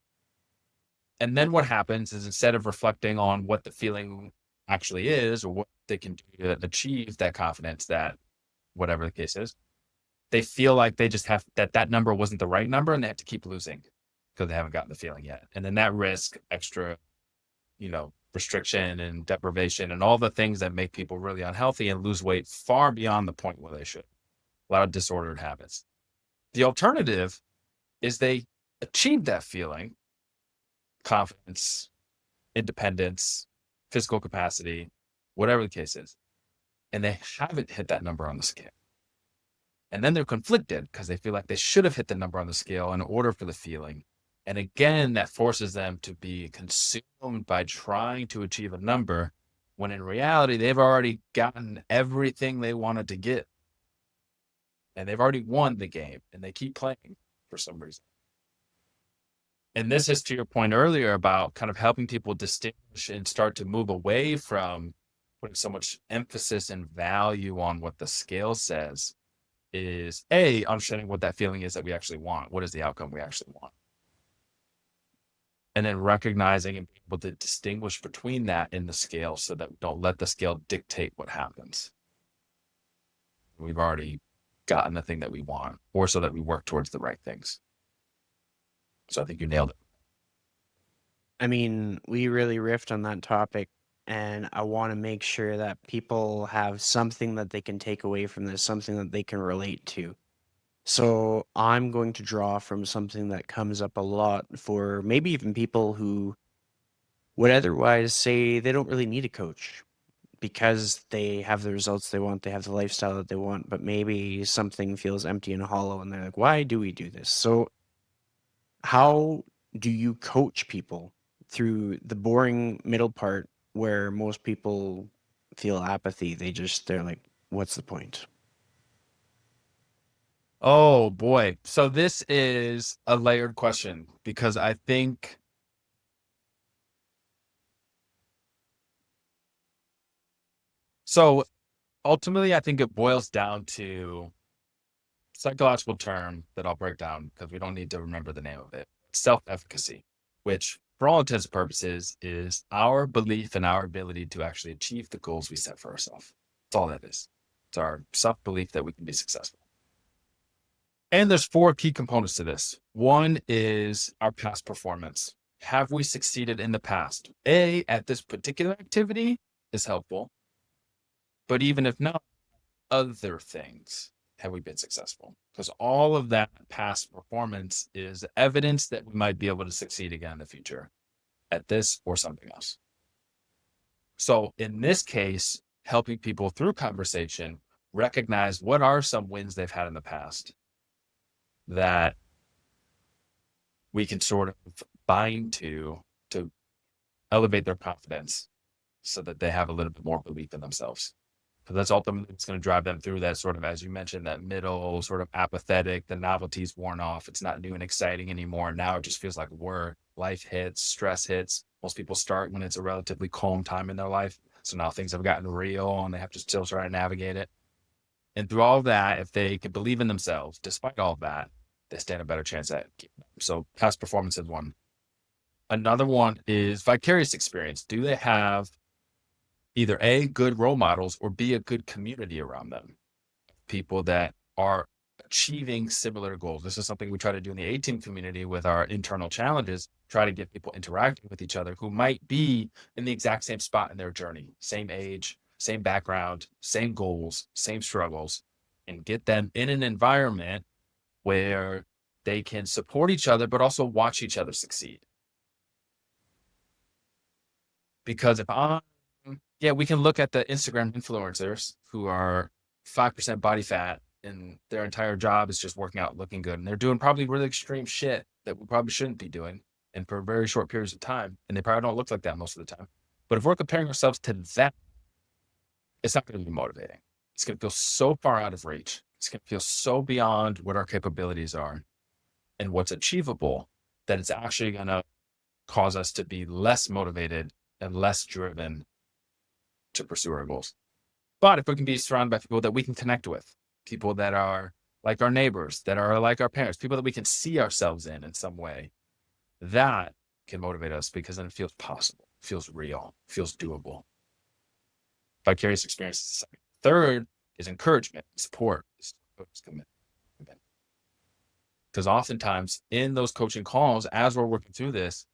And then what happens is instead of reflecting on what the feeling actually is or what they can do to achieve that confidence, that whatever the case is, they feel like they just have that number wasn't the right number and they have to keep losing because they haven't gotten the feeling yet. And then that risk extra, restriction and deprivation and all the things that make people really unhealthy and lose weight far beyond the point where they should. A lot of disordered habits. The alternative is they achieve that feeling, confidence, independence, physical capacity, whatever the case is, and they haven't hit that number on the scale. And then they're conflicted because they feel like they should have hit the number on the scale in order for the feeling. And again, that forces them to be consumed by trying to achieve a number when in reality, they've already gotten everything they wanted to get. And they've already won the game and they keep playing for some reason. And this is to your point earlier about kind of helping people distinguish and start to move away from putting so much emphasis and value on what the scale says is understanding what that feeling is that we actually want. What is the outcome we actually want? And then recognizing and being able to distinguish between that in the scale so that we don't let the scale dictate what happens. We've already gotten the thing that we want, or so that we work towards the right things. So I think you nailed it. I mean, we really riffed on that topic, and I want to make sure that people have something that they can take away from this, something that they can relate to. So I'm going to draw from something that comes up a lot for maybe even people who would otherwise say they don't really need a coach because they have the results they want, they have the lifestyle that they want, but maybe something feels empty and hollow and they're like, why do we do this? So how do you coach people through the boring middle part where most people feel apathy? They're like, what's the point? Oh boy. So this is a layered question because I think so ultimately I think it boils down to psychological term that I'll break down because we don't need to remember the name of it. Self-efficacy, which for all intents and purposes is our belief in our ability to actually achieve the goals we set for ourselves. That's all that is. It's our self-belief that we can be successful. And there's 4 key components to this. One is our past performance. Have we succeeded in the past? At this particular activity is helpful, but even if not, other things have we been successful? Because all of that past performance is evidence that we might be able to succeed again in the future at this or something else. So in this case, helping people through conversation recognize what are some wins they've had in the past that we can sort of bind to elevate their confidence so that they have a little bit more belief in themselves. Because that's ultimately what's going to drive them through that sort of, as you mentioned, that middle sort of apathetic, the novelty's worn off. It's not new and exciting anymore. Now it just feels like work, life hits, stress hits. Most people start when it's a relatively calm time in their life. So now things have gotten real and they have to still try to navigate it. And through all of that, if they can believe in themselves, despite all of that, they stand a better chance at keeping them. So past performance is one. Another one is vicarious experience. Do they have either A, good role models, or B, a good community around them? People that are achieving similar goals. This is something we try to do in the A-team community with our internal challenges, try to get people interacting with each other who might be in the exact same spot in their journey, same age, same background, same goals, same struggles, and get them in an environment where they can support each other, but also watch each other succeed. Because we can look at the Instagram influencers who are 5% body fat and their entire job is just working out, looking good. And they're doing probably really extreme shit that we probably shouldn't be doing and for very short periods of time. And they probably don't look like that most of the time. But if we're comparing ourselves to that, it's not going to be motivating. It's going to feel so far out of reach. It's going to feel so beyond what our capabilities are and what's achievable that it's actually going to cause us to be less motivated and less driven to pursue our goals. But if we can be surrounded by people that we can connect with, people that are like our neighbors, that are like our parents, people that we can see ourselves in some way, that can motivate us because then it feels possible, feels real, feels doable. Vicarious experience is the second. Third is encouragement, support, commitment. Because oftentimes in those coaching calls, as we're working through this,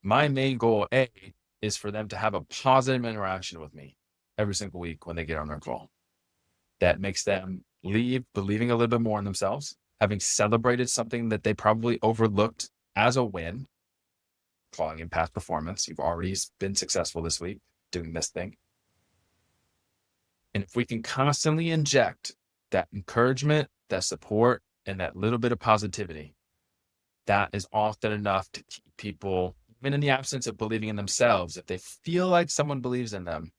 my main goal, A, is for them to have a positive interaction with me every single week when they get on their call. That makes them leave believing a little bit more in themselves, having celebrated something that they probably overlooked as a win, calling in past performance. You've already been successful this week doing this thing. And if we can constantly inject that encouragement, that support, and that little bit of positivity, that is often enough to keep people, even in the absence of believing in themselves, if they feel like someone believes in them.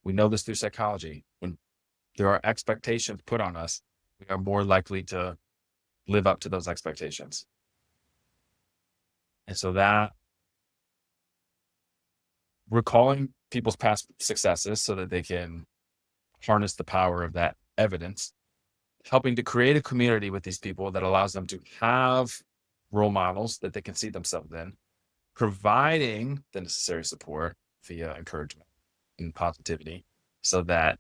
We know this through psychology. When there are expectations put on us, we are more likely to live up to those expectations. And so that recalling people's past successes so that they can harness the power of that evidence, helping to create a community with these people that allows them to have role models that they can see themselves in, providing the necessary support via encouragement and positivity so that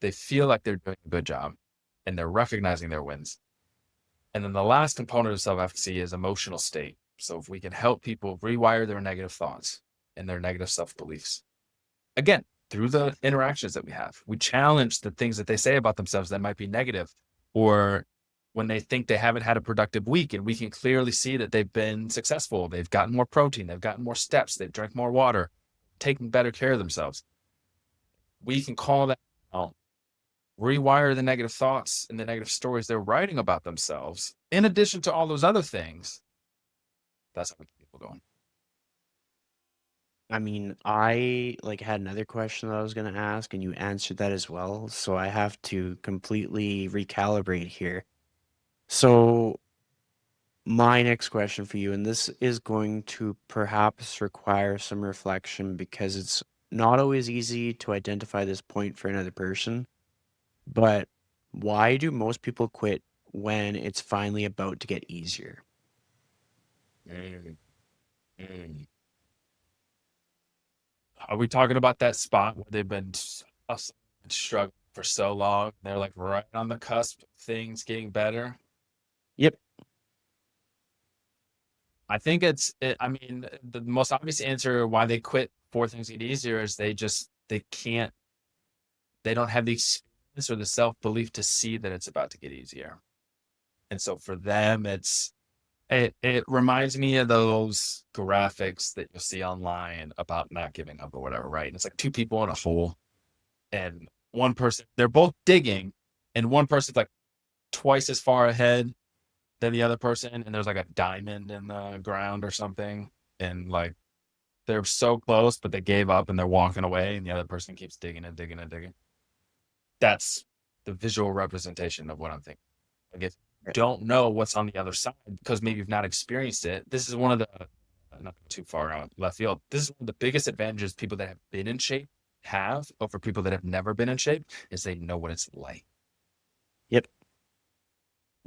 they feel like they're doing a good job and they're recognizing their wins. And then the last component of self-efficacy is emotional state. So if we can help people rewire their negative thoughts and their negative self-beliefs, again, through the interactions that we have, we challenge the things that they say about themselves that might be negative, or when they think they haven't had a productive week and we can clearly see that they've been successful, they've gotten more protein, they've gotten more steps, they've drank more water, taken better care of themselves. We can call that out, rewire the negative thoughts and the negative stories they're writing about themselves, in addition to all those other things. That's how we keep people going. I mean, I had another question that I was going to ask, and you answered that as well. So I have to completely recalibrate here. So my next question for you, and this is going to perhaps require some reflection because it's not always easy to identify this point for another person, but why do most people quit when it's finally about to get easier? Mm, mm. Are we talking about that spot where they've been struggling for so long? They're like right on the cusp of things getting better. Yep. I think I mean, the most obvious answer why they quit before things get easier is they can't, they don't have the experience or the self-belief to see that it's about to get easier. And so for them, it reminds me of those graphics that you'll see online about not giving up or whatever, right? And it's like two people in a hole and one person, they're both digging and one person's like twice as far ahead than the other person. And there's like a diamond in the ground or something. And like, they're so close, but they gave up and they're walking away and the other person keeps digging and digging and digging. That's the visual representation of what I'm thinking. Like if you don't know what's on the other side because maybe you've not experienced it, this is one of the, not too far out left field, this is one of the biggest advantages people that have been in shape have over people that have never been in shape is they know what it's like. Yep.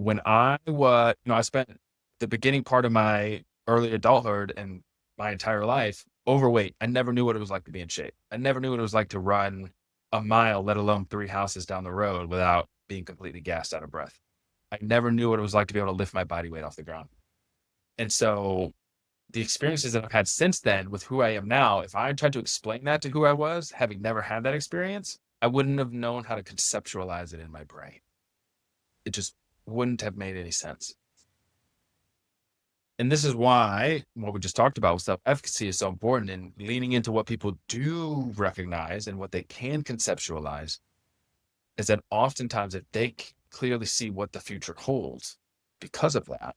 when I was, I spent the beginning part of my early adulthood and my entire life overweight. I never knew what it was like to be in shape. I never knew what it was like to run a mile, let alone 3 houses down the road without being completely gassed out of breath. I never knew what it was like to be able to lift my body weight off the ground. And so the experiences that I've had since then with who I am now, if I tried to explain that to who I was, having never had that experience, I wouldn't have known how to conceptualize it in my brain. It just wouldn't have made any sense. And this is why what we just talked about with self-efficacy is so important, and leaning into what people do recognize and what they can conceptualize is that oftentimes if they clearly see what the future holds because of that,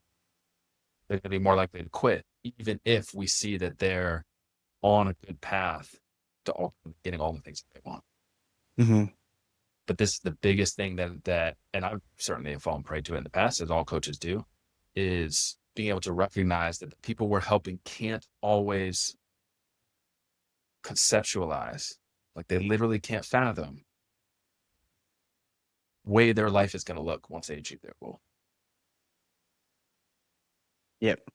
they're going to be more likely to quit, even if we see that they're on a good path to getting all the things that they want. Mm-hmm. But this is the biggest thing that, and I've certainly fallen prey to it in the past, as all coaches do, is being able to recognize that the people we're helping can't always conceptualize, like they literally can't fathom way their life is going to look once they achieve their goal. Yep.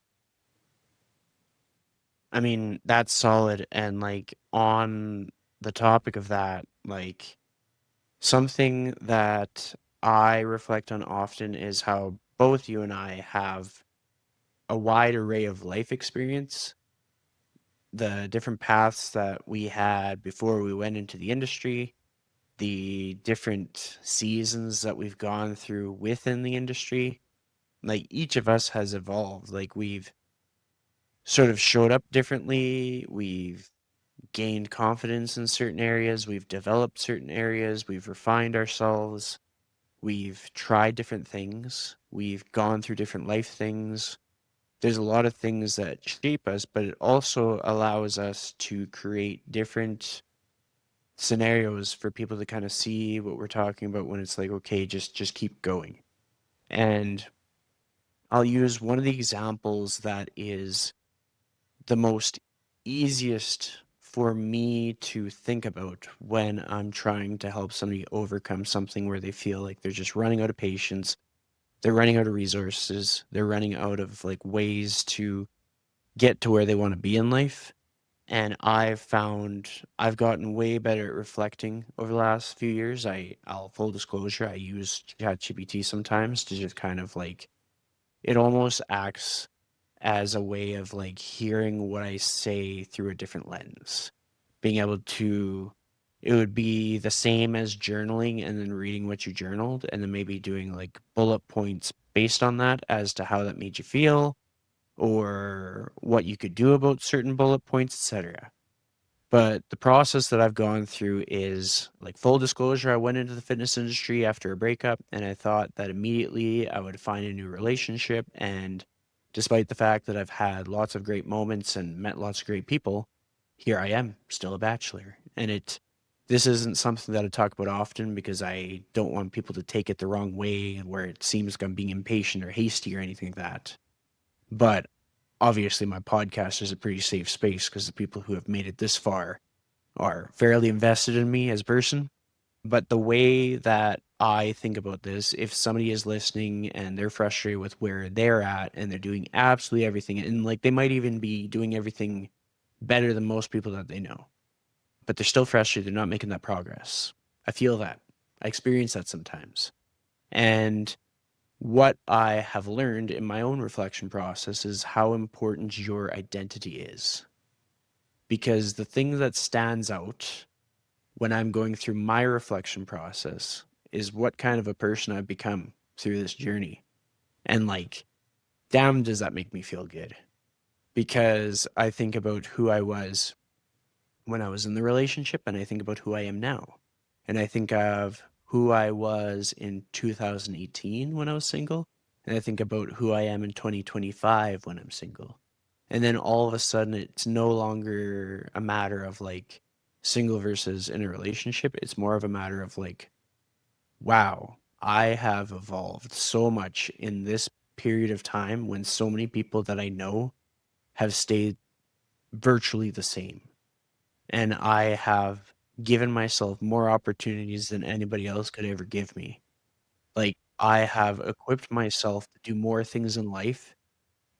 I mean, that's solid. And like on the topic of that, like something that I reflect on often is how both you and I have a wide array of life experience, the different paths that we had before we went into the industry, the different seasons that we've gone through within the industry. Like each of us has evolved. Like we've sort of showed up differently. We've gained confidence in certain areas. We've developed certain areas. We've refined ourselves. We've tried different things. We've gone through different life things. There's a lot of things that shape us, but it also allows us to create different scenarios for people to kind of see what we're talking about when it's like, okay, just keep going. And I'll use one of the examples that is the most easiest for me to think about when I'm trying to help somebody overcome something where they feel like they're just running out of patience, they're running out of resources, they're running out of like ways to get to where they want to be in life. And I've found I've gotten way better at reflecting over the last few years. I'll full disclosure, I use ChatGPT sometimes to just kind of like it almost acts as a way of like hearing what I say through a different lens. Being able to it would be the same as journaling and then reading what you journaled and then maybe doing like bullet points based on that as to how that made you feel or what you could do about certain bullet points, etc. But the process that I've gone through is like full disclosure. I went into the fitness industry after a breakup and I thought that immediately I would find a new relationship. And despite the fact that I've had lots of great moments and met lots of great people, here I am, still a bachelor. This isn't something that I talk about often because I don't want people to take it the wrong way where it seems like I'm being impatient or hasty or anything like that. But obviously, my podcast is a pretty safe space because the people who have made it this far are fairly invested in me as a person. But the way that I think about this, if somebody is listening and they're frustrated with where they're at and they're doing absolutely everything, and like they might even be doing everything better than most people that they know, but they're still frustrated, they're not making that progress. I feel that. I experience that sometimes. And what I have learned in my own reflection process is how important your identity is. Because the thing that stands out when I'm going through my reflection process is what kind of a person I've become through this journey. And like, damn, does that make me feel good? Because I think about who I was when I was in the relationship and I think about who I am now. And I think of who I was in 2018 when I was single. And I think about who I am in 2025 when I'm single. And then all of a sudden, it's no longer a matter of like single versus in a relationship. It's more of a matter of like, wow, I have evolved so much in this period of time when so many people that I know have stayed virtually the same. And I have given myself more opportunities than anybody else could ever give me. Like, I have equipped myself to do more things in life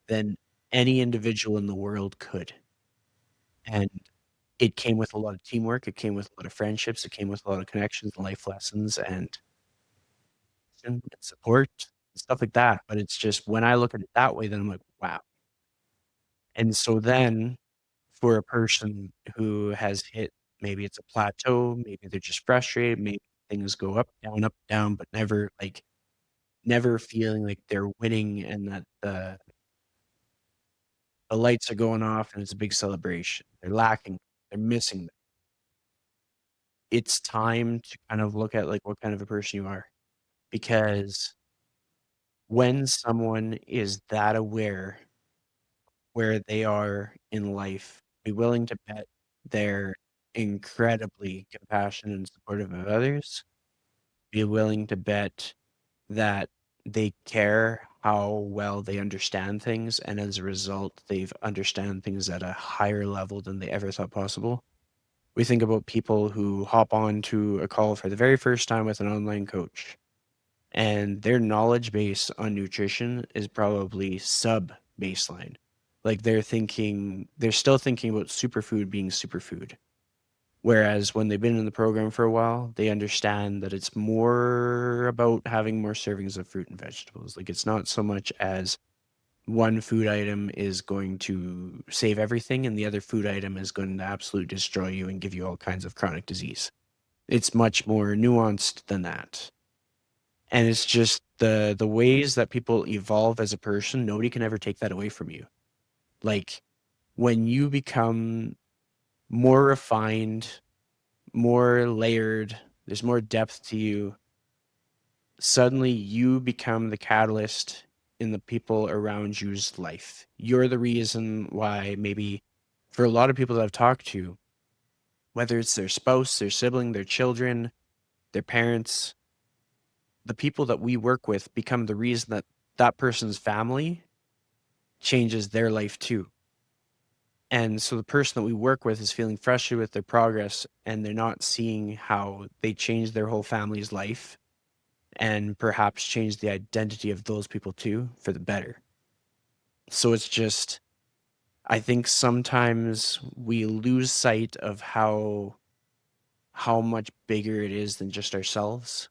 than any individual in the world could. And it came with a lot of teamwork, it came with a lot of friendships, it came with a lot of connections and life lessons and support and stuff like that. But it's just when I look at it that way, then I'm like, wow. And so then for a person who has hit, maybe it's a plateau, maybe they're just frustrated, maybe things go up, down, but never feeling like they're winning and that the lights are going off and it's a big celebration. They're lacking, they're missing. It's time to kind of look at like what kind of a person you are. Because when someone is that aware where they are in life, be willing to bet they're incredibly compassionate and supportive of others, be willing to bet that they care how well they understand things, and as a result, they've understand things at a higher level than they ever thought possible. We think about people who hop on to a call for the very first time with an online coach, and their knowledge base on nutrition is probably sub baseline. Like they're still thinking about superfood being superfood. Whereas when they've been in the program for a while, they understand that it's more about having more servings of fruit and vegetables. Like it's not so much as one food item is going to save everything and the other food item is going to absolutely destroy you and give you all kinds of chronic disease. It's much more nuanced than that. And it's just the ways that people evolve as a person, nobody can ever take that away from you. Like when you become more refined, more layered, there's more depth to you, suddenly you become the catalyst in the people around you's life. You're the reason why maybe for a lot of people that I've talked to, whether it's their spouse, their sibling, their children, their parents, the people that we work with become the reason that that person's family changes their life too. And so the person that we work with is feeling frustrated with their progress and they're not seeing how they change their whole family's life and perhaps change the identity of those people too for the better. So it's just, I think sometimes we lose sight of how much bigger it is than just ourselves,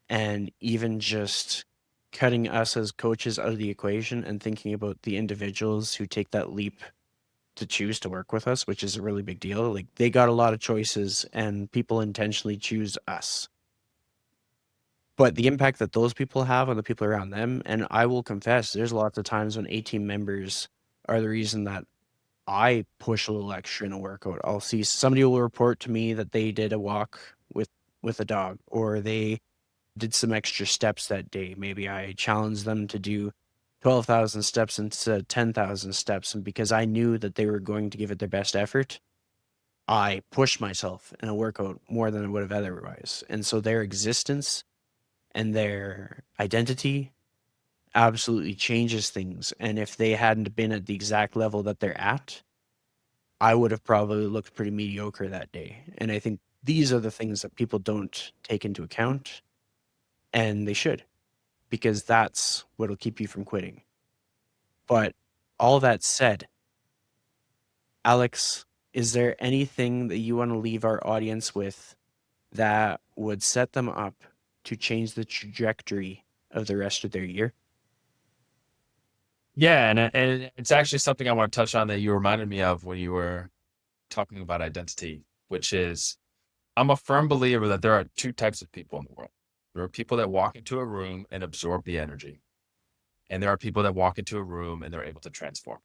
and even just cutting us as coaches out of the equation and thinking about the individuals who take that leap to choose to work with us, which is a really big deal. Like they got a lot of choices and people intentionally choose us. But the impact that those people have on the people around them, and I will confess, there's lots of times when 18 members are the reason that I push a little extra in a workout. I'll see somebody will report to me that they did a walk with a dog, or they did some extra steps that day. Maybe I challenged them to do 12,000 steps instead of 10,000 steps. And because I knew that they were going to give it their best effort, I pushed myself in a workout more than I would have otherwise. And so their existence and their identity absolutely changes things. And if they hadn't been at the exact level that they're at, I would have probably looked pretty mediocre that day. And I think these are the things that people don't take into account, and they should, because that's what'll keep you from quitting. But all that said, Alex, is there anything that you want to leave our audience with that would set them up to change the trajectory of the rest of their year? Yeah, and it's actually something I want to touch on that you reminded me of when you were talking about identity, which is I'm a firm believer that there are two types of people in the world. There are people that walk into a room and absorb the energy, and there are people that walk into a room and they're able to transform.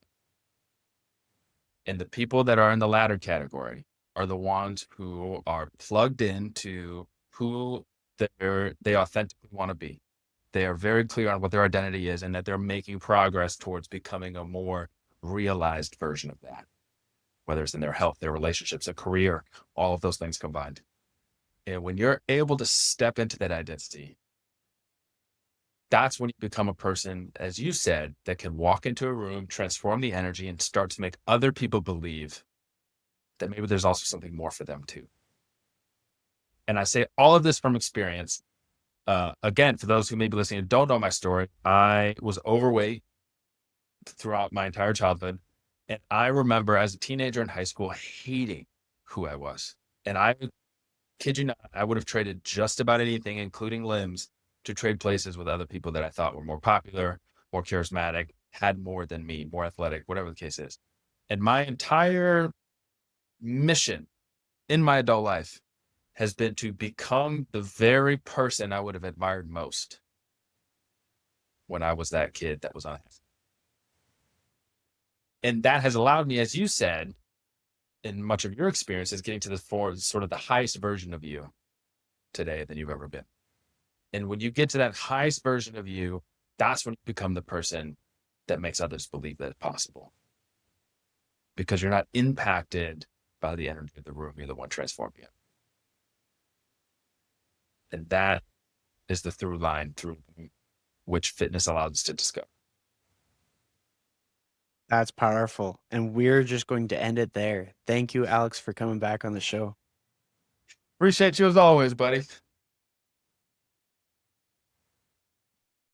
And the people that are in the latter category are the ones who are plugged into who they authentically want to be. They are very clear on what their identity is and that they're making progress towards becoming a more realized version of that, whether it's in their health, their relationships, their career, all of those things combined. And when you're able to step into that identity, that's when you become a person, as you said, that can walk into a room, transform the energy, and start to make other people believe that maybe there's also something more for them too. And I say all of this from experience. Again, for those who may be listening and don't know my story, I was overweight throughout my entire childhood. And I remember as a teenager in high school hating who I was. And I kid you not, I would have traded just about anything, including limbs, to trade places with other people that I thought were more popular, more charismatic, had more than me, more athletic, whatever the case is. And my entire mission in my adult life has been to become the very person I would have admired most when I was that kid that was on. And that has allowed me, as you said, in much of your experience, is getting to the sort of the highest version of you today than you've ever been. And when you get to that highest version of you, that's when you become the person that makes others believe that it's possible. Because you're not impacted by the energy of the room. You're the one transforming it. And that is the through line through which fitness allows us to discover. That's powerful. And we're just going to end it there. Thank you, Alex, for coming back on the show. Appreciate you as always, buddy.